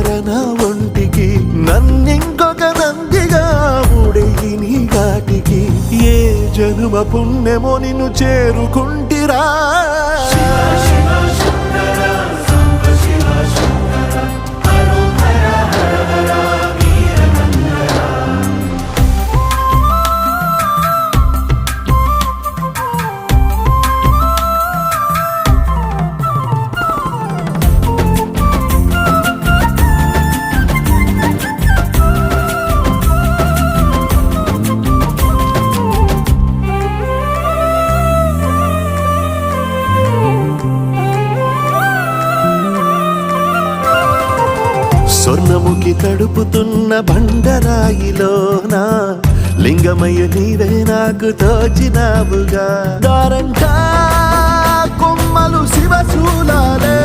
దగ్గర నా ఒంటికి నన్నింకొక నందిగా ఊడేయి నీ ఘాటికి ఏ జనుమ పుణ్యమో నిన్ను చేరుకుంటిరా స్వర్ణముఖి తడుపుతున్న బండరాయిలోన లింగమయ్య నీవే నాకు తోచినావుగా దారంటా కొమ్మలు శివశూలాలే